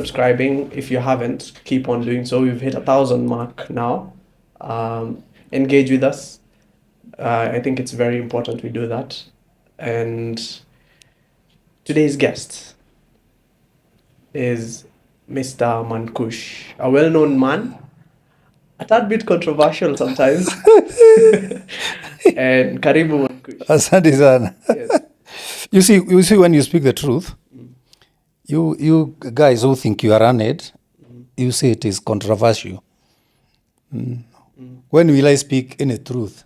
subscribing. If you haven't, keep on doing so. We've hit 1,000 mark now. Engage with us. I think it's very important we do that. And today's guest is Mr. Mankush, a well-known man, a tad bit controversial sometimes. And Karibu Mankush. Asante sana. Yes. You see, when you speak the truth, you guys who think you are honored, you say it is controversial. When will I speak any truth?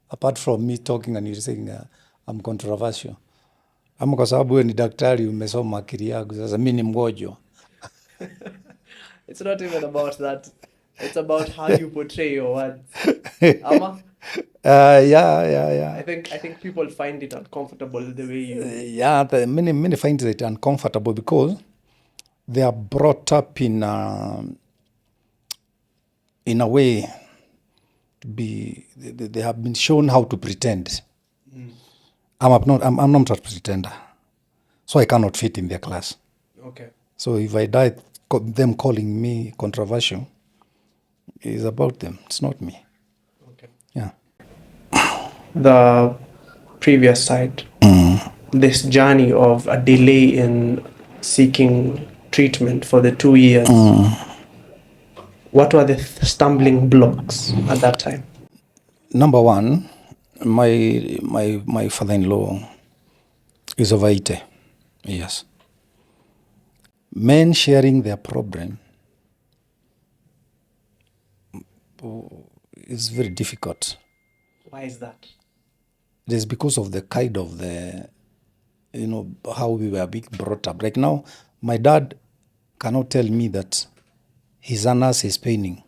Apart from me talking and you saying I'm controversial. Ama kwa sababu wewe ni daktari umesoma akili yangu, sasa mimi ni mgonjwa. It's not even about that. It's about how you portray your words. Ama? Yeah. I think people find it uncomfortable the way you. Many find it uncomfortable because they are brought up in a way to be. They have been shown how to pretend. I'm not a pretender, so I cannot fit in their class. Okay. So if I die, them calling me controversial is about them. It's not me. Okay. Yeah. The previous side, this journey of a delay in seeking treatment for the 2 years. What were the stumbling blocks at that time? Number one, my father-in-law is over 80 years. Men sharing their problem is very difficult. Why is that? It is because of the kind of how we were being brought up. Right now, my dad cannot tell me that his anus is paining.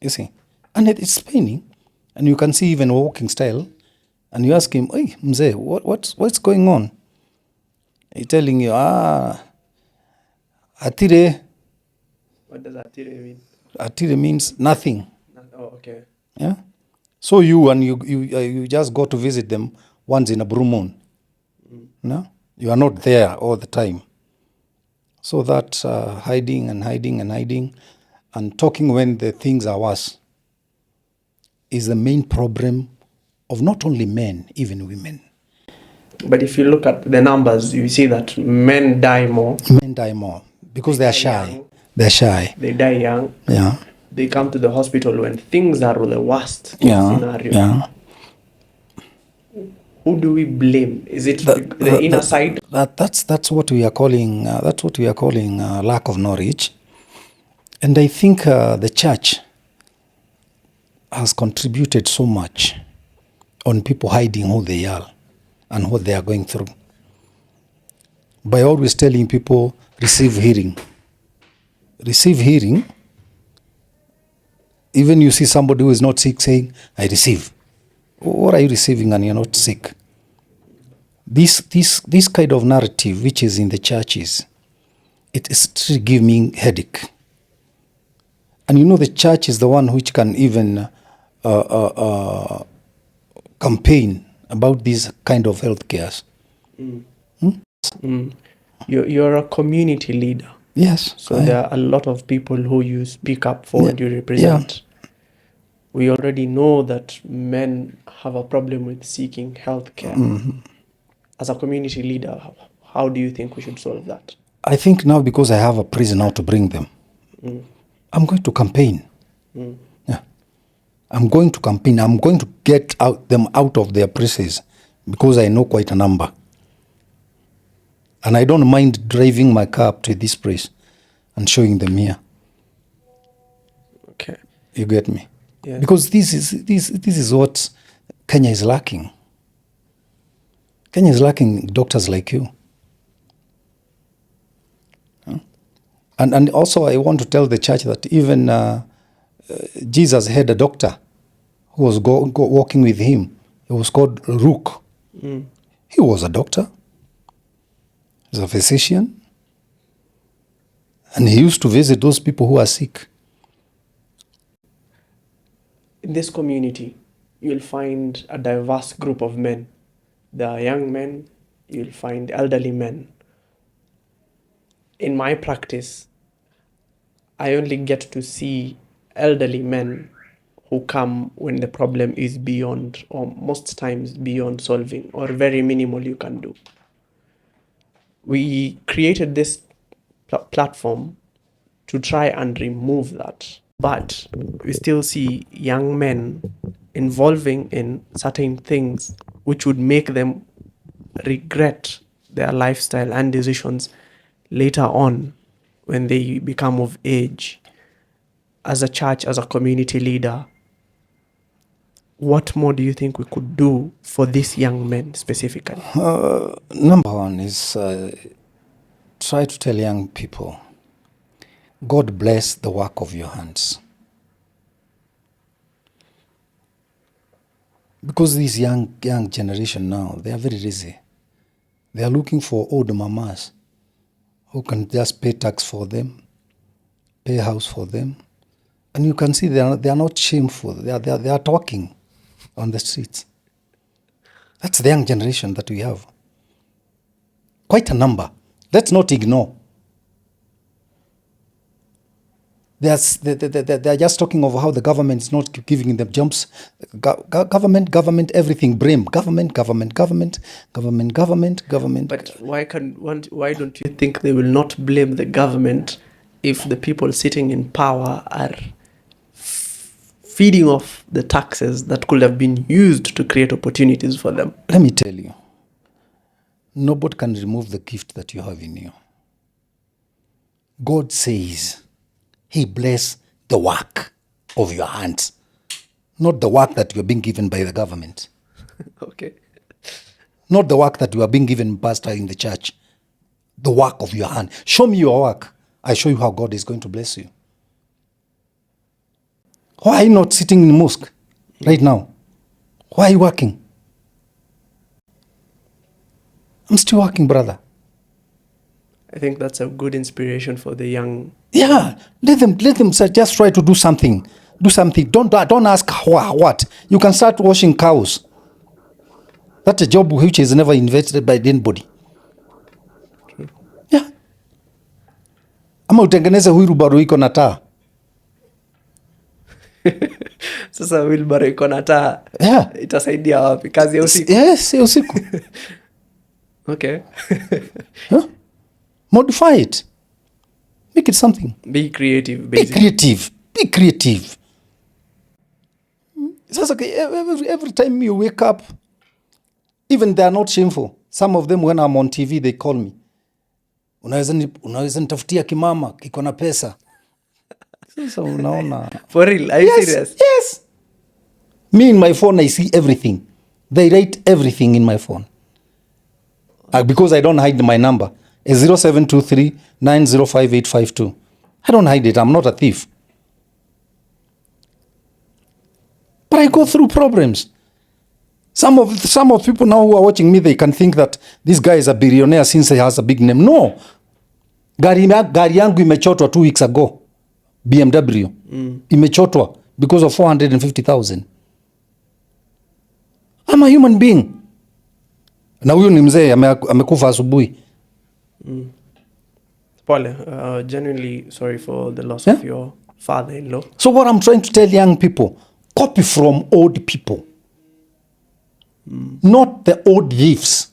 You see? And it's paining. And you can see even walking style. And you ask him, hey, mzee, what's going on? He's telling you, atire. What does atire mean? Atire means nothing. Oh, okay. Yeah. So you just go to visit them once in a blue moon. No, you are not there all the time. So that hiding and talking when the things are worse is the main problem of not only men, even women. But if you look at the numbers, you see that men die more. Men die more because they are shy. Young. They're shy. They die young. Yeah. They come to the hospital when things are the worst scenario. Yeah. Who do we blame? Is it the inner side? That's what we are calling. Lack of knowledge, and I think the church has contributed so much on people hiding who they are and what they are going through by always telling people receive healing. Receive healing. Even you see somebody who is not sick saying, I receive. What are you receiving and you're not sick? This kind of narrative which is in the churches, it is still giving me headache. And the church is the one which can even campaign about this kind of health cares. You're a community leader. Yes. So there are a lot of people who you speak up for and you represent. Yeah. We already know that men have a problem with seeking health care. As a community leader, how do you think we should solve that? I think now because I have a prison now to bring them, I'm going to campaign. Yeah. I'm going to campaign. I'm going to get them out of their prisons because I know quite a number. And I don't mind driving my car up to this place and showing them here. Okay. You get me? Yeah. Because this is what Kenya is lacking. Kenya is lacking doctors like you. And also I want to tell the church that even Jesus had a doctor who was walking with him. He was called Rook. He was a doctor. He was a physician. And he used to visit those people who are sick. In this community, you'll find a diverse group of men. There are young men, you'll find elderly men. in my practice, I only get to see elderly men who come when the problem is beyond, or most times beyond solving, or very minimal you can do. We created this platform to try and remove that. But we still see young men involving in certain things which would make them regret their lifestyle and decisions later on when they become of age. As a church, as a community leader, what more do you think we could do for these young men specifically? Number one is try to tell young people, God bless the work of your hands. Because this young generation now, they are very lazy. They are looking for old mamas who can just pay tax for them, pay house for them. And you can see they are not shameful. They are talking on the streets. That's the young generation that we have. Quite a number. Let's not ignore. They are just talking of how the government is not giving them jobs. Government, everything. Blame government. But why don't you think they will not blame the government if the people sitting in power are feeding off the taxes that could have been used to create opportunities for them? Let me tell you, nobody can remove the gift that you have in you. God says He bless the work of your hands, not the work that you are being given by the government. Okay. Not the work that you are being given, pastor, in the church. The work of your hand. Show me your work. I show you how God is going to bless you. Why are you not sitting in the mosque right now? Why are you working? I'm still working, brother. I think that's a good inspiration for the young. Yeah, let them just try to do something. Do something. Don't ask what. You can start washing cows. That's a job which is never invented by anybody. True. Yeah. Ama utengeneze wheelbarrow iko na taa. Sasa wheelbarrow iko na taa. Yeah. Itasaidia wapi? Kazi ya usiku. Yes, ya usiku. Okay. Huh? Modify it. Make it something. Be creative, basically. Be creative. Sasa every time you wake up, even they are not shameful. Some of them, when I'm on TV, they call me. Unaweza nitafutia kimama kiko na pesa. Sasa unaona. For real? Are you serious? Yes. Me in my phone, I see everything. They write everything in my phone. Because I don't hide my number. 0723 905 852. I don't hide it. I'm not a thief. But I go through problems. Some of people now who are watching me, they can think that this guy is a billionaire since he has a big name. No. Gari yangu imechotwa 2 weeks ago. BMW. Imechotwa because of 450,000. I'm a human being. Na huyu ni mzee amekufa asubuhi. Pole, genuinely sorry for the loss of your father-in-law. So what I'm trying to tell young people, copy from old people. Not the old thieves.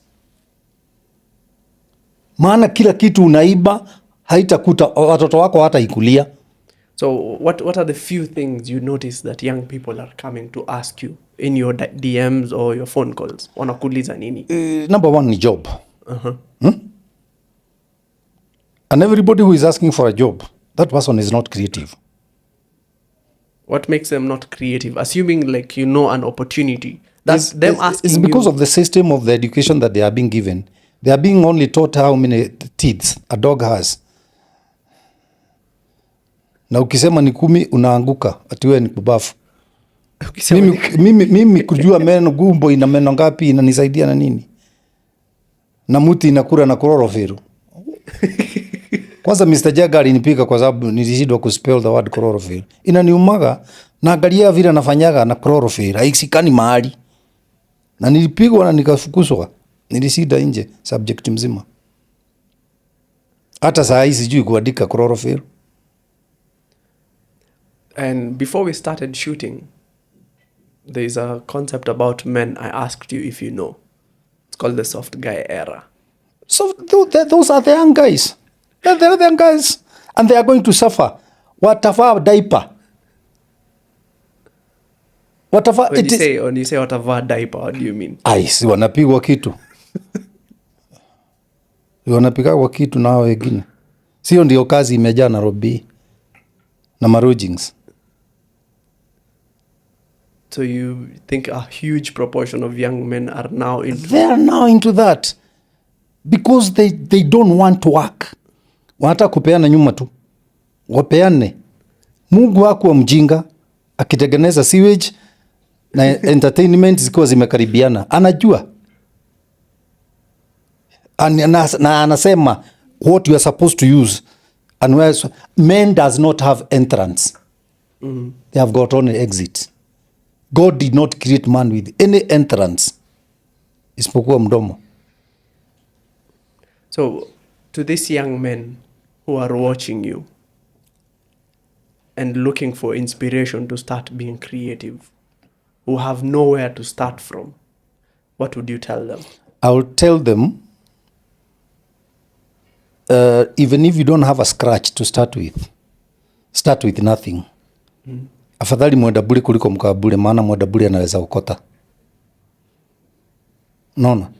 Maana kila kitu unaiba, haitakuta watoto wako hata ikulia. So what are the few things you notice that young people are coming to ask you in your DMs or your phone calls? Wanakuuliza nini? Number one ni job. And everybody who is asking for a job, that person is not creative. What makes them not creative? Assuming like an opportunity. That's them asking It's because of the system of the education that they are being given. They are being only taught how many teeth a dog has. Na ukisema ni 10 unaanguka ati wewe ni kubafu. Mimi kujua meno gumbo ina meno ngapi inanisaidia na nini? Na muti inakula na chlorophyll. Kwanza Mr. Jagger alinipika kwa sababu nilishindwa kuspell the word chlorophyll. Inaniumaga na angalia vile anafanyaga na chlorophyll. Haisikani mahali. Na nilipigwa na nikafukuzwa. Nilishinda nje subject mzima. Hata saa hii sijui kuandika chlorophyll. And before we started shooting, there is a concept about men I asked you if you know. It's called the soft guy era. So those are the young guys. They're the young guys. And they are going to suffer. Watavaa diaper. Watavaa, When you say watavaa diaper, what do you mean? Si wanapigwa kitu. Wanapigwa kitu na hao wengine. Sio ndio kazi imejaa Nairobi na marujings. So you think a huge proportion of young men are now into... They are now into that. Because they don't want to work. Wanataka kupeana nyuma tu. Wapeane. Mungu hakuwa mjinga. Akitengeneza sewage na entertainment zikiwa zimekaribiana. Anajua. Na anasema what you are supposed to use. And where men does not have entrance. They have got only exit. God did not create man with any entrance. Isipokuwa mdomo. So, to these young men who are watching you and looking for inspiration to start being creative, who have nowhere to start from, what would you tell them? I would tell them, even if you don't have a scratch to start with nothing. Afadhali mwenda bure kuliko mkaa bure, maana mwenda bure anaweza ukota. Unaona?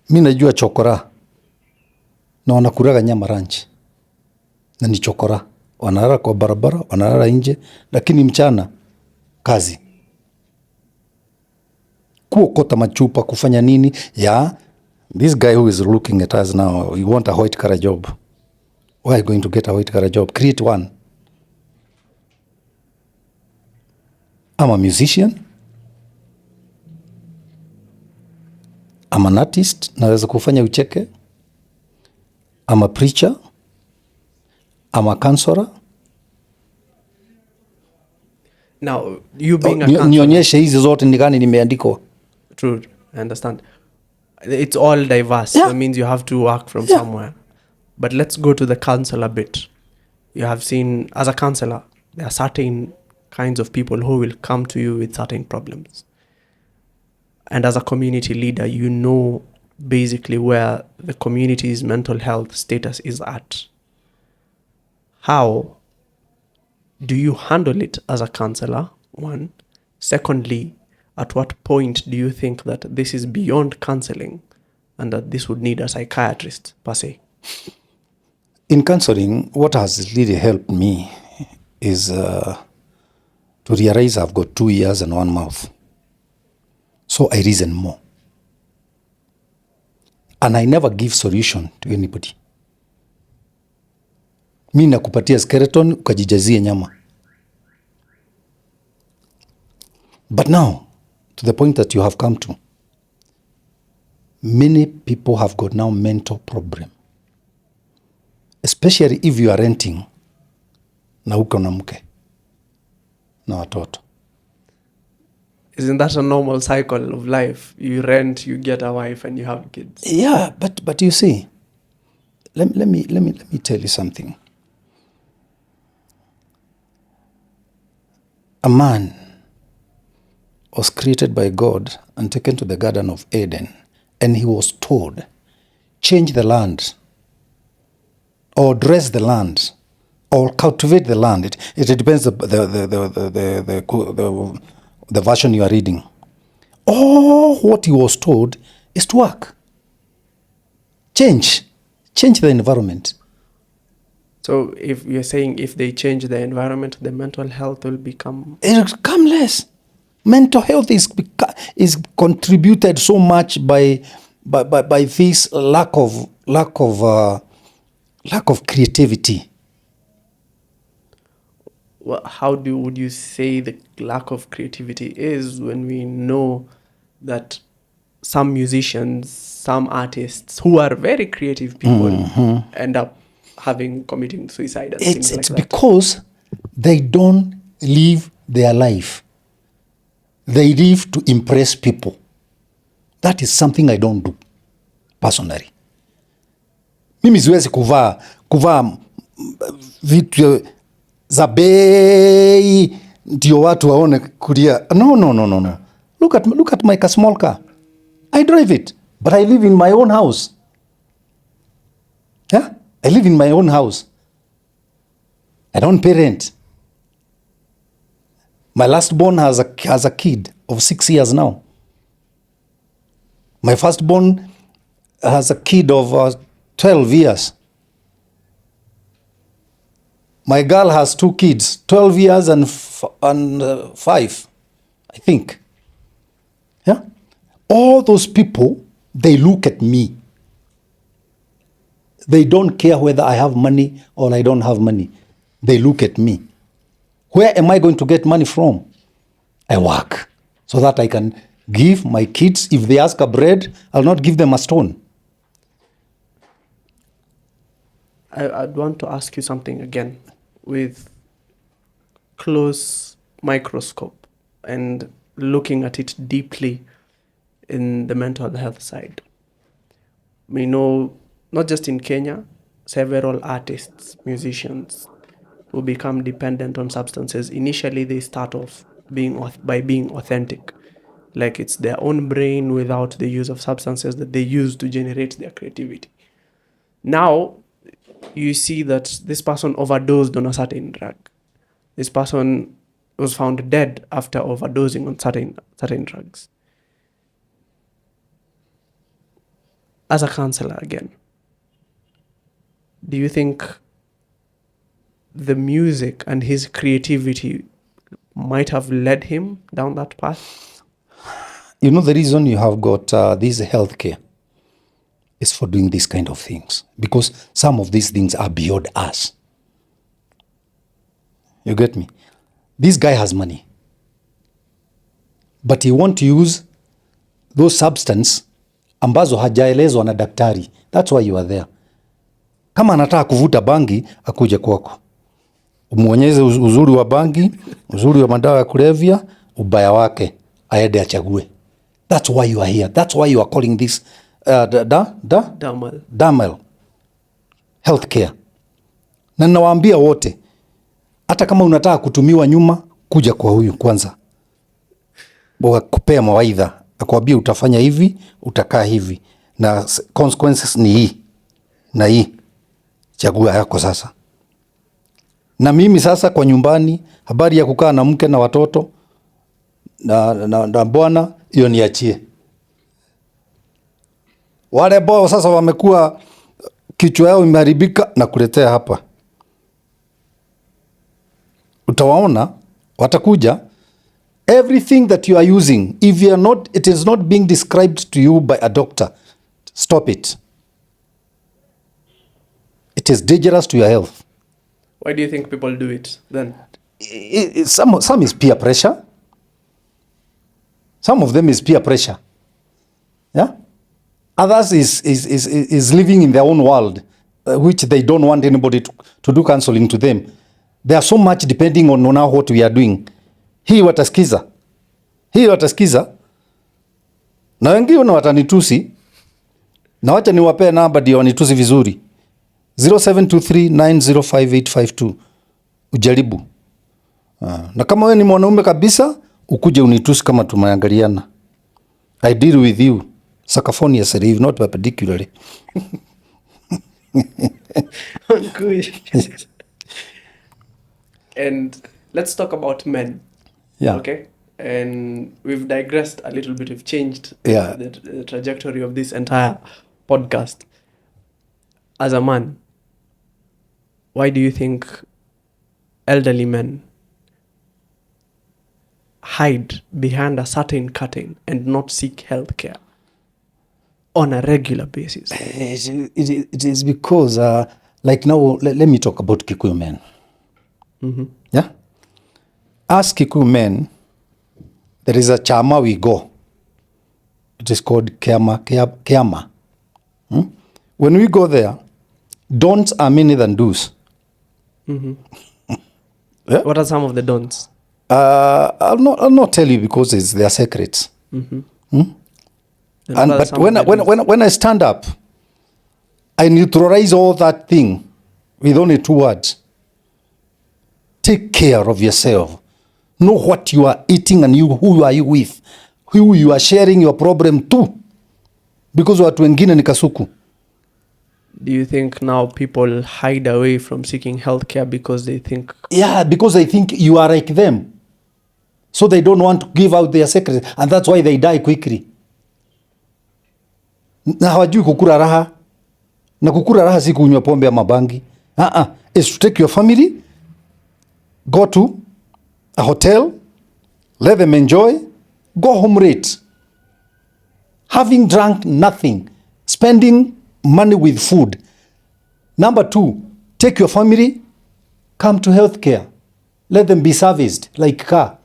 Mimi najua chokora na wanakuraga nyama ranch na ni chokora, wanalala kwa barabara, wanalala nje, lakini mchana kazi kuokota machupa, kufanya nini. This guy who is looking at us now, you want a white collar job. Why are you going to get a white collar job? Create one. I'm a musician. I'm an artist. Naweza kufanya ucheke. I'm a preacher. I'm a counselor. Now, you being a counselor... Nionyeshe hizi zote ni gani nimeandikwa. True, I understand. It's all diverse. Yeah. That means you have to work from somewhere. But let's go to the counselor bit. You have seen, as a counselor, there are certain kinds of people who will come to you with certain problems. And as a community leader, you know basically where the community's mental health status is at. How do you handle it as a counselor? One. Secondly, at what point do you think that this is beyond counseling and that this would need a psychiatrist per se? In counseling, what has really helped me is to realize I've got 2 ears and 1 mouth. So I reason more. And I never give solution to anybody. Mi nakupatia skeleton, ukajijazie nyama. But now, to the point that you have come to, many people have got now mental problem. Especially if you are renting na uko na mke na watoto. Isn't that a normal cycle of life? You rent, you get a wife, and you have kids. Yeah, but you see, let me tell you something. A man was created by God and taken to the Garden of Eden, and he was told, change the land, or dress the land, or cultivate the land. It depends the version you are reading. All what he was told is to work. Change the environment. So if you're saying if they change the environment, the mental health will become... It will become less. Mental health is contributed so much by this lack of creativity. Well, would you say the lack of creativity is when we know that some musicians, some artists who are very creative people end up committing suicide and things like that? It's because they don't live their life. They live to impress people. That is something I don't do personally. Mimi siwezi kuvaa vitu za bei ndio watu waone kulia. No. Look at my small car. I drive it, but I live in my own house. Yeah? I live in my own house. I don't pay rent. My last born has a kid of 6 years now. My first born has a kid of 12 years. My girl has 2 kids, 12 years and 5, I think. Yeah? All those people, they look at me. They don't care whether I have money or I don't have money. They look at me. Where am I going to get money from? I work so that I can give my kids, if they ask a bread, I'll not give them a stone. I'd want to ask you something again with close microscope and looking at it deeply in the mental health side. We know, not just in Kenya, several artists, musicians who become dependent on substances. Initially, they start off by being authentic, like it's their own brain without the use of substances that they use to generate their creativity. Now, you see that this person overdosed on a certain drug. This person was found dead after overdosing on certain drugs. As a counselor again, do you think the music and his creativity might have led him down that path? You know, the reason you have got this healthcare is for doing these kind of things, because some of these things are beyond us. You get me? This guy has money, but he won't use those substance ambazo hajaelezwa na daktari. That's why you are there. Kama anataka kuvuta bangi, akuje kwako, umuonyeze uzuri wa bangi, uzuri wa madawa ya kulevya, ubaya wake, aende achague. That's why you are here. That's why you are calling this Damal healthcare. Na nawaambia wote, hata kama unataka kutumiwa nyuma, kuja kwa huyu kwanza, kupea mawaidha, akwambia utafanya hivi, utakaa hivi, na consequences ni hii na hii, chagua yako sasa. Na mimi sasa kwa nyumbani, habari ya kukaa na mke na watoto na bwana, hiyo niachie. Wale ambao sasa wamekuwa kichwa yao imeharibika, na kuletea hapa, utawaona watakuja. Everything that you are using, if you are not, it is not being described to you by a doctor, stop it. It is dangerous to your health. Why do you think people do it then? Some is peer pressure. Some of them is peer pressure. Yeah. Others is living in their own world, which they don't want anybody to do counseling to them. They are so much depending on what we are doing. Hii watasikiza. Na wengine watanitusi. Na wacha niwapee namba ndio wanitusi vizuri. 0723905852. Ujaribu. Na kama wewe ni mwanaume kabisa, ukuje unitusi kama tumeangaliana. I deal with you sacaphoniously, not perpendicularly. And let's talk about men. Yeah. Okay. And we've digressed a little bit. We've changed the trajectory of this entire podcast. As a man, why do you think elderly men hide behind a certain curtain and not seek health care on a regular basis? It is because, like now, let me talk about Kikuyu men. Mm-hmm. Yeah? As Kikuyu men, there is a chama we go. It is called Kiama. When we go there, don'ts are many than do's. Mm-hmm. Yeah? What are some of the don'ts? I'll not tell you because it's their secrets. Mm-hmm. But when I stand up, I neutralize all that thing with only 2 words. Take care of yourself. Know what you are eating and who are you with, who you are sharing your problem to, because watu wengine ni kasuku. Do you think now people hide away from seeking healthcare because they think... Yeah, because they think you are like them. So they don't want to give out their secrets, and that's why they die quickly. Na hawajui kukula raha. Na kukula raha si kunywa pombe ama bangi. Is to take your family, go to a hotel, let them enjoy, go home late. Having drunk nothing, spending money with food. Number 2, take your family, come to healthcare. Let them be serviced like car.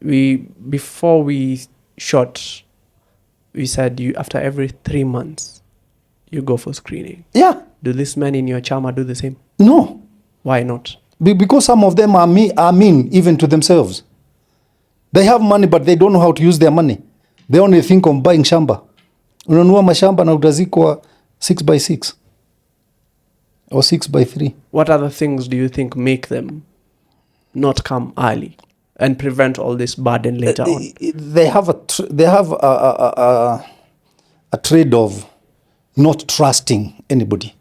Before we shot, we said you after every 3 months, you go for screening. Yeah. Do these men in your chama do the same? No. Why not? Because some of them are mean even to themselves. They have money but they don't know how to use their money. They only think of buying shamba. Unanunua mashamba na utazikwa 6x6 or 6x3. What other things do you think make them not come early and prevent all this burden later on? They have a trade of not trusting anybody.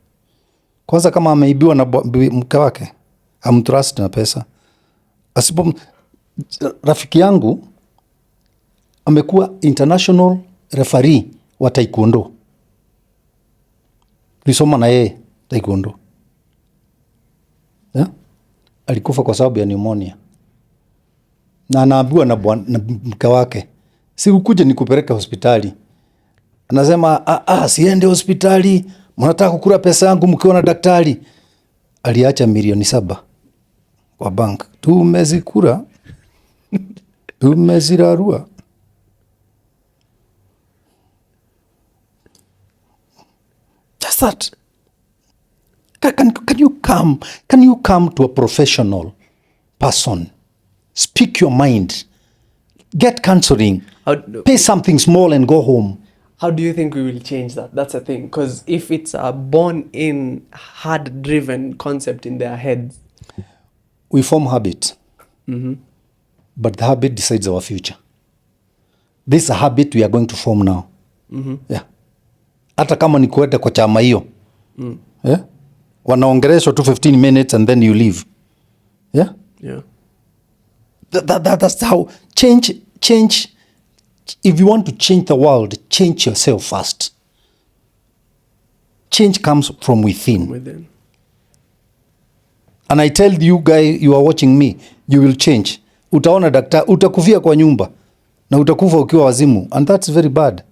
Kwanza kama ameibiwa na mke wake, amtrust na pesa. Rafiki yangu amekuwa international referee wa taekwondo. Tulisoma na yeye taekwondo. Yeah? Alikufa kwa sababu ya pneumonia. Na anaambiwa na mke wake, sikuje nikupeleke hospitali. Anasema siende hospitali, mnataka kukula pesa yangu mkiwa na daktari. Aliacha milioni 7 kwa bank. Tumezikura. Tumezirarua. Just that. Can you come to a professional person? Speak your mind. Get counseling. Pay something small and go home. How do you think we will change that? That's the thing. Because if it's a born-in, hard-driven concept in their heads... We form habit. But the habit decides our future. This is a habit we are going to form now. Yeah. Hata kama ni kuende kwa chama hiyo. Yeah? Wanaongeleshwa tu 15 minutes and then you leave. Yeah? Yeah. That's how change. If you want to change the world, change yourself first. Change comes from within. And I tell you guys, you are watching me, you will change. Utaona daktari, utakufia kwa nyumba na utakufa ukiwa wazimu, and that's very bad.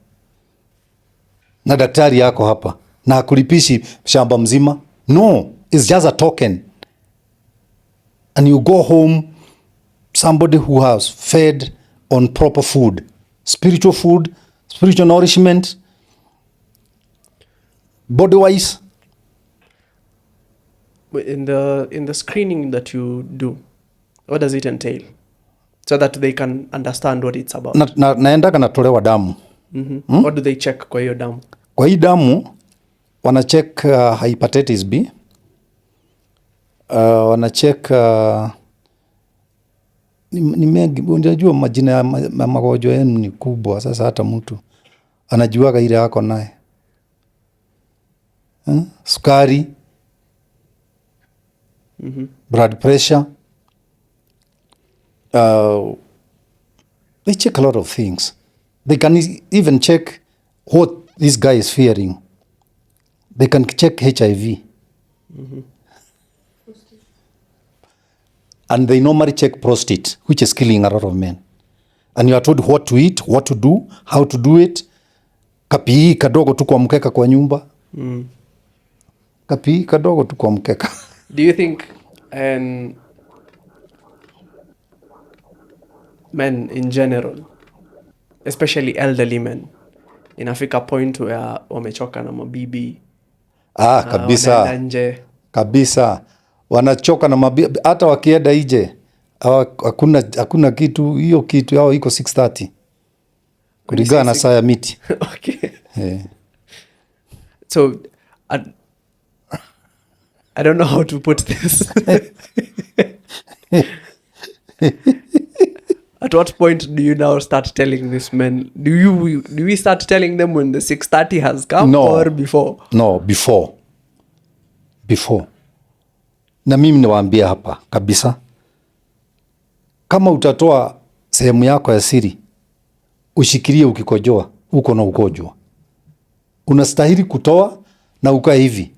Na daktari yako hapa na hakulipishi shamba mzima. No, it's just a token. And you go home somebody who has fed on proper food, spiritual nourishment, body-wise. In the screening that you do, what does it entail? So that they can understand what it's about. Naendaka natolewa damu. What do they check kwa hiyo damu? Kwa hii damu wana check hepatitis B. Wana check ni mengi. Unajua majina ya magonjwa yenu ni kubwa, sasa hata mtu anajuaga ile yako naye. Sukari, blood pressure. They check a lot of things. They can even check what this guy is fearing. They can check HIV. And they normally check prostate, which is killing a lot of men. And you are told what to eat, what to do, how to do it. Kapii kadogo tu kwa mkeka kwa nyumba. Kapii kadogo tu kwa mkeka. Do you think men in general, especially elderly men, inafika point where wamechoka na mabibi? Kabisa. Nje. Kabisa. Wanachoka na mabibi. Hata wakienda nje, hakuna kitu, hiyo kitu yao iko 6:30. Kulingana na saa ya miti. Okay. Yeah. So I, I don't know how to put this. At what point do you now start telling these men? Do we start telling them when the 6:30 has come or before? No, before. Na mimi nawaambia hapa kabisa, kama utatoa sehemu yako ya siri ushikilie ukikojoa, uko na ugonjwa. Unastahili kutoa na ukae hivi,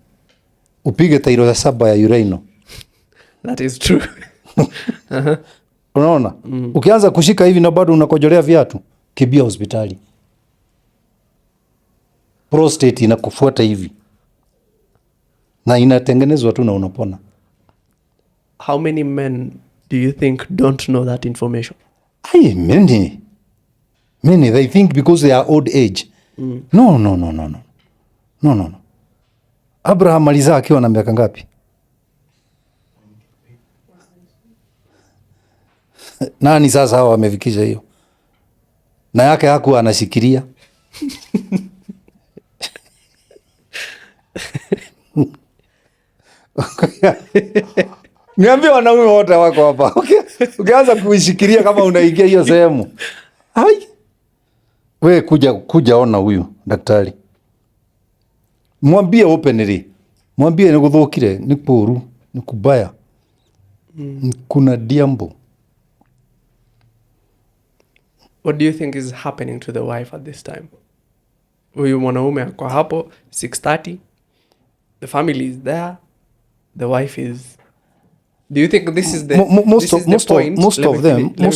upige tairo ya 7 ya urino. That is true. Unaona? Ukianza kushika hivi na bado unakojolea viatu, kimbia hospitali. Prostate inakufuata hivi. Na inatengenezwa tu na unapona. How many men do you think don't know that information? Many, they think because they are old age. No. Abraham alizaa akiwa na miaka ngapi? Nani sasa hawa wamefikisha hiyo? Na yake hakuwa anashikilia. Niambie wanaume wote wako hapa. Ukianza kuishikilia kama unaingia hiyo sehemu. We kuja ona huyu daktari. Mwambie openly. Mwambie nikuthukire, ni kuru, ni kubaya. Kuna diambo. What do you think is happening to the wife at this time? Huyu mwanaume kwa hapo 6:30. The family is there. The wife is. Do you think this is the point? Most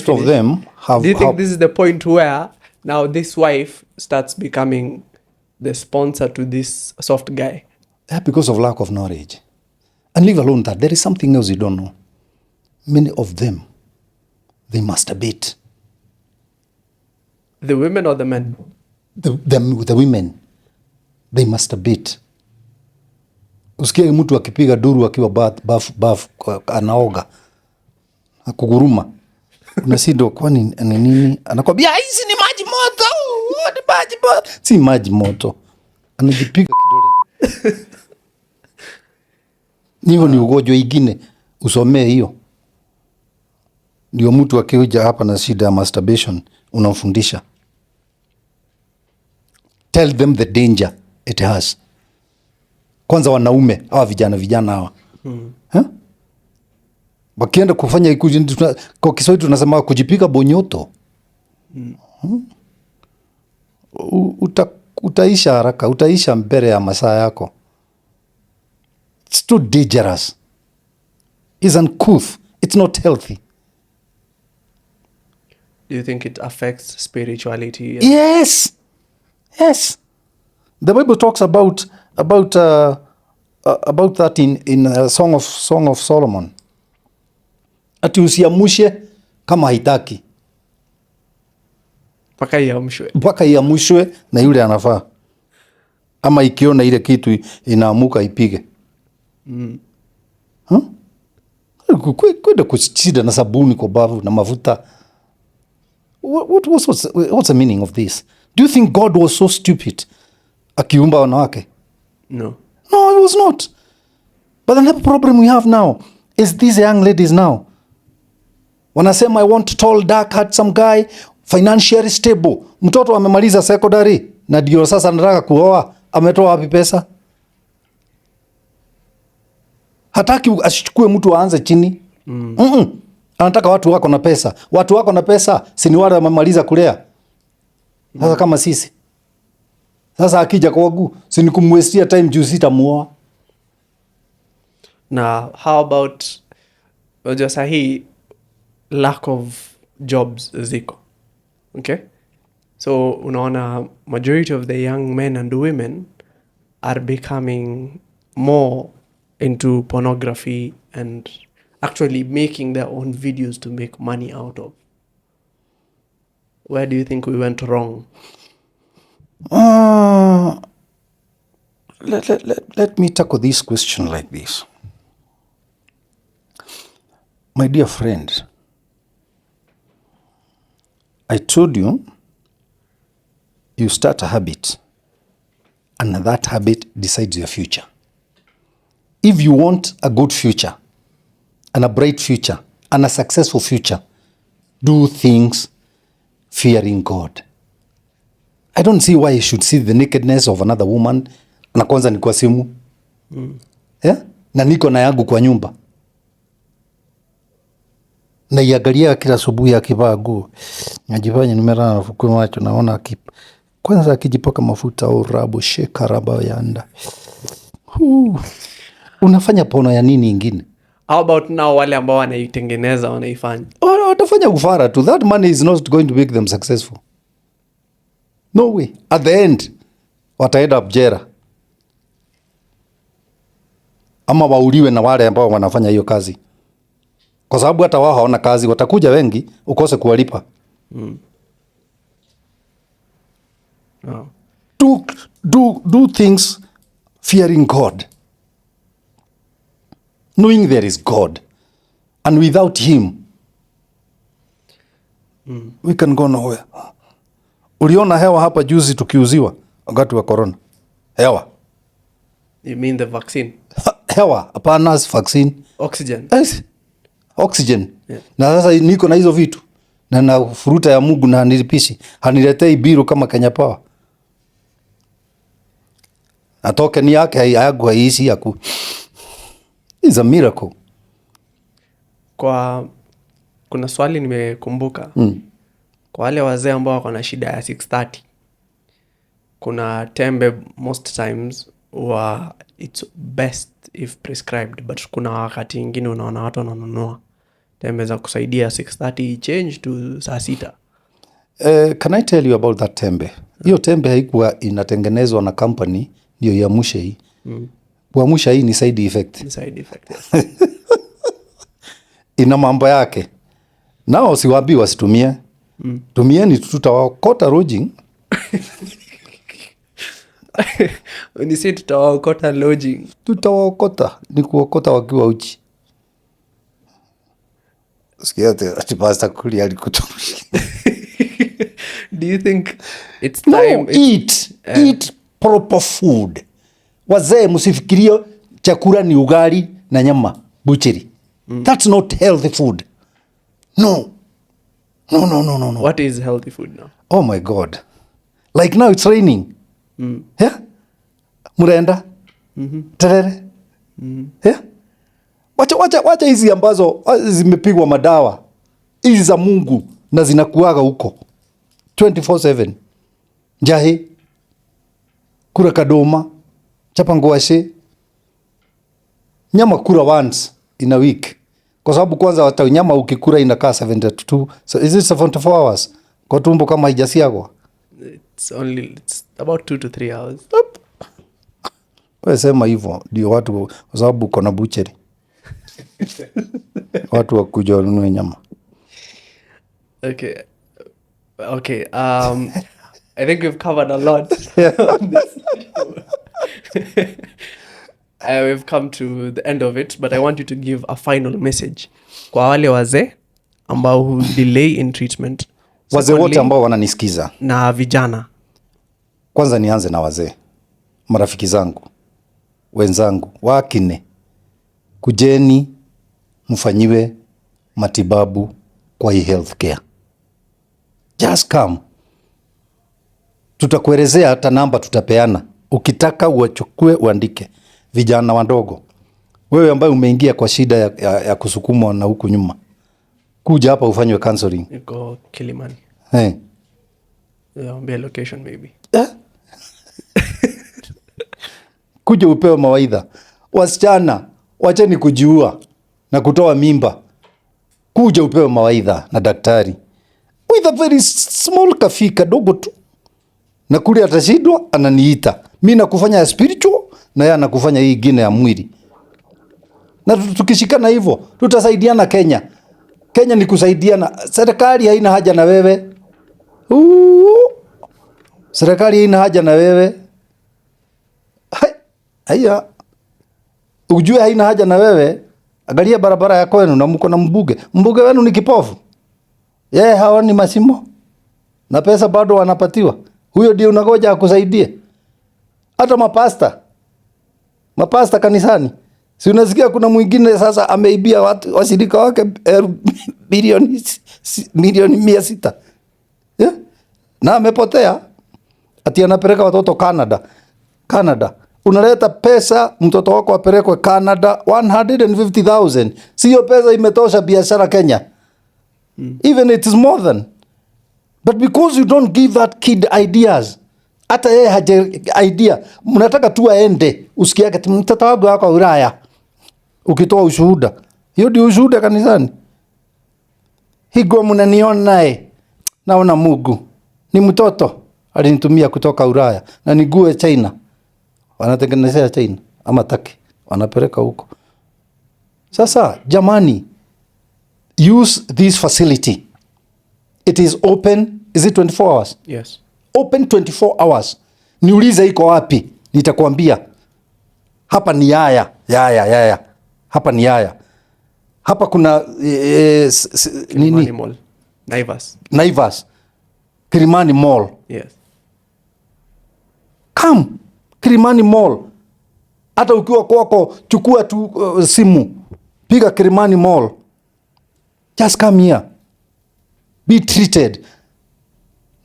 of them have. Do you think this is the point where now this wife starts becoming the sponsor to this soft guy? Yeah, because of lack of knowledge. And leave alone that, there is something else you don't know. Many of them, they masturbate. The women or the men? The women, they masturbate. Usikie mtu akipiga duru akiwa bath anaoga akuguruma, unasindo kwani nini? Anakwambia hizi ni maji moto. Ni maji moto. Si maji moto, anajipiga kidole. Hiyo ni ugonjwa ingine, usomee hiyo. Ndio mtu akija hapa na shida ya masturbation unamfundisha. Tell them the danger it has. Kwanza wanaume hawa vijana hawa. Wakienda kufanya kwa Kiswahili tunasema kujipika bonyoto. Utaisha haraka, utaisha mbele ya masaa yako. It's too dangerous. It's uncouth. It's not healthy. Do you think it affects spirituality? Yes. The Bible talks about that in Song of Solomon. Ati usiamushe kama haitaki. Mpaka iamushwe na yule anafaa. Ama ikiona ile kitu inaamuka ipige. Kwenda kuchida na sabuni kwa bavu na mafuta. What's the meaning of this? Do you think God was so stupid akiumba wanawake? No, he was not. But the problem we have now is these young ladies now. Wanasema I want tall, dark, handsome guy, financially stable. Mtoto amemaliza secondary na ndio sasa anataka kuoa, ametoa wapi pesa? Hataki ashikue mtu aanze chini. Anataka watu wako na pesa. Watu wako na pesa si ni wale wamemaliza kulea. Sasa kama sisi. Sasa akija kwangu si ni kumwestia time juu sitamuoa. Now, how about just lack of jobs ziko? Okay? So, unaona majority of the young men and women are becoming more into pornography and actually making their own videos to make money out of. Where do you think we went wrong? Let me tackle this question like this. My dear friend, I told you, you start a habit and that habit decides your future. If you want a good future and a bright future and a successful future, do things fearing God. I don't see why you should see the nakedness of another woman na kwanza ni kwa simu. Yeah? Na niko na yangu kwa nyumba. Na iangalia kila asubuhi akivaa nguo. Najifanya nimelala nafukua macho naona kwanza akijipaka mafuta au rabo sheka raba yanda. Unafanya pono ya nini ingine? How about now wale ambao wanaitengeneza wanaifanya? Watafanya ufara tu. That money is not going to make them successful. No way. At the end, wataenda jela. Ama wauliwe na wale ambao wanafanya hiyo kazi. Kwa sababu hata wao hawana kazi, watakuja wengi ukose kuwalipa. Oh. Do things fearing God. Knowing there is God. And without him, we can go nowhere. Uliona hewa hapa juzi tukiuziwa wakati wa corona. Hewa. You mean the vaccine? Hewa, hapana vaccine. Oxygen. Yes. Oxygen. Yeah. Na sasa niko na hizo vitu. Na furuta ya Mungu na nilipishi. Haniletei biro kama Kenya Power. Atoke ni yake hayagu haisi yaku. It's a miracle. Kuna swali nimekumbuka. Kwa wale wazee ambao wako na shida ya 630. Kuna tembe most times it's best if prescribed, but kuna wakati ingine unaona watu wananunua tembe za kusaidia 630 change to saa 6. Can I tell you about that tembe? Hiyo tembe haikuwa inatengenezwa na company ndio iamushe hii. Kuamusha hii ni side effect. Ni side effect, yes. Ina mambo yake. Nao siwaambii wasitumie. Tumieni tutawaokota lodging. When say tutawaokota lodging. Tutawaokota. Ni kuokota wakiwa uchi. Sikia ati pasta kuli alikutumishi. Do you think it's time? No, eat proper food. Wazee msifikirie chakula ni ugali na nyama butchery. That's not healthy food. No. What is healthy food now? Oh my God. Like now it's raining. Yeah? Murenda. Terere. Yeah? Wacha hizi ambazo zimepigwa madawa. Hizi za Mungu na zinakuaga huko 24/7. Jahe. Kura kadoma. Chapa ngwashe. Nyama kura once in a week. Kwa sababu kwanza hata nyama ukikura inakaa 72. So is it 74 hours? Kwa tumbo kama haijasiagwa. It's about 2 to 3 hours. Wewe sema hivyo ndio watu kwa sababu uko na butchery. Watu wakuja wanunue nyama. Okay. I think we've covered a lot on this. We've come to the end of it, but I want you to give a final message kwa wale wazee ambao who delay in treatment. Wazee wote ambao wananisikiza na vijana. Kwanza nianze na wazee. Marafiki zangu, wenzangu, wakine. Kujeni mfanyiwe matibabu kwa hii healthcare. Just come. Tutakuelezea hata namba tutapeana. Ukitaka uachukue uandike. Vijana wadogo. Wewe ambaye umeingia kwa shida ya kusukumwa na huku nyuma. Kuja hapa ufanywe counseling. Iko Kilimani. Be a location maybe. Kuja upewe mawaidha. Wasichana, wacheni kujiua na kutoa mimba. Kuja upewe mawaidha na daktari. With a very small kafika dogo tu. Na kule atashindwa ananiita. Mimi nakufanya ya spiritual na yeye anakufanya hii ingine ya mwili. Na tukishikana hivyo tutasaidiana Kenya. Kenya ni kusaidiana. Serikali haina haja na wewe. Serikali haina haja na wewe. Haya. Ujue haina haja na wewe. Angalia barabara ya kwenu na mko na mbunge. Mbunge wenu ni kipofu. Yeye haoni masimo. Na pesa bado wanapatiwa. Huyo ndio unagoja akusaidie. Hata mapasta kanisani, si unasikia kuna mwingine sasa ameibia watu washirika wake milioni 600, yeah? Na amepotea ati anapeleka watoto Canada. Unaleta pesa mtoto wako apelekwe Canada, 150,000. Sio pesa imetosha biashara Kenya. Even it is more than. But because you don't give that kid ideas, hata yeye haje idea, mnataka tu aende, usikia ati mtoto wangu wako Ulaya. Ukitoa ushuhuda, hiyo ndio ushuhuda kanisani. Higo mnaniona naye, naona Mungu ni mtoto alinitumia kutoka Ulaya na nigue China. Wanatengenezea China ama Turkey, wanapeleka huko. Sasa jamani, use this facility. It is open. Is it 24 hours? Yes. Open 24 hours. Niulize iko wapi, nitakwambia. Hapa ni Yaya. Hapa ni Yaya. Hapa kuna Kilimani Mall. Naivas. Kilimani Mall. Yes. Come Kilimani Mall. Hata ukiwa kwako chukua tu simu. Piga Kilimani Mall. Just come here. Be treated.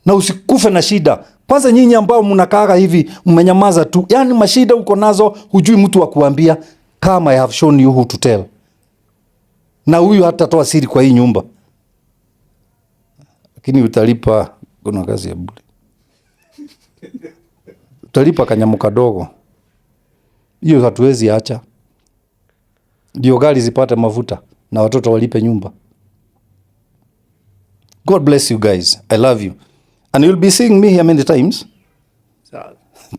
Na usikufe na shida. Kwanza nyinyi ambao mnakaaga hivi mmenyamaza tu. Yaani mashida uko nazo hujui mtu wa kuambia. Come, I have shown you who to tell. Na huyu hatatoa siri kwa hii nyumba. Lakini utalipa, kuna kazi ya bure. Utalipa kanyamu kadogo. Hiyo hatuwezi acha. Ndio gari zipate mafuta na watoto walipe nyumba. God bless you guys. I love you. And you'll be seeing me here many times.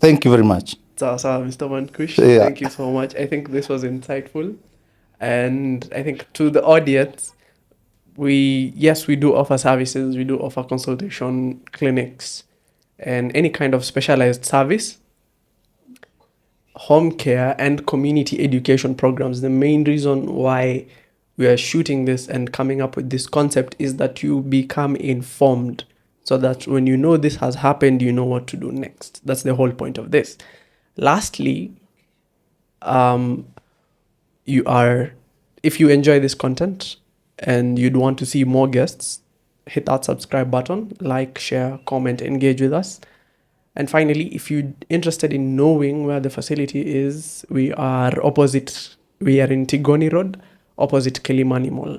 Thank you very much. Mr. Mankush, Yeah. Thank you so much. I think this was insightful. And I think to the audience, we do offer services. We do offer consultation clinics and any kind of specialized service, home care and community education programs. The main reason why we are shooting this and coming up with this concept is that you become informed, so that when you know this has happened, you know what to do next. That's the whole point of this. Lastly, if you enjoy this content and you'd want to see more guests, hit that subscribe button, like, share, comment, engage with us. And finally, if you're interested in knowing where the facility is, we are in Tigoni Road, opposite Kilimani Mall.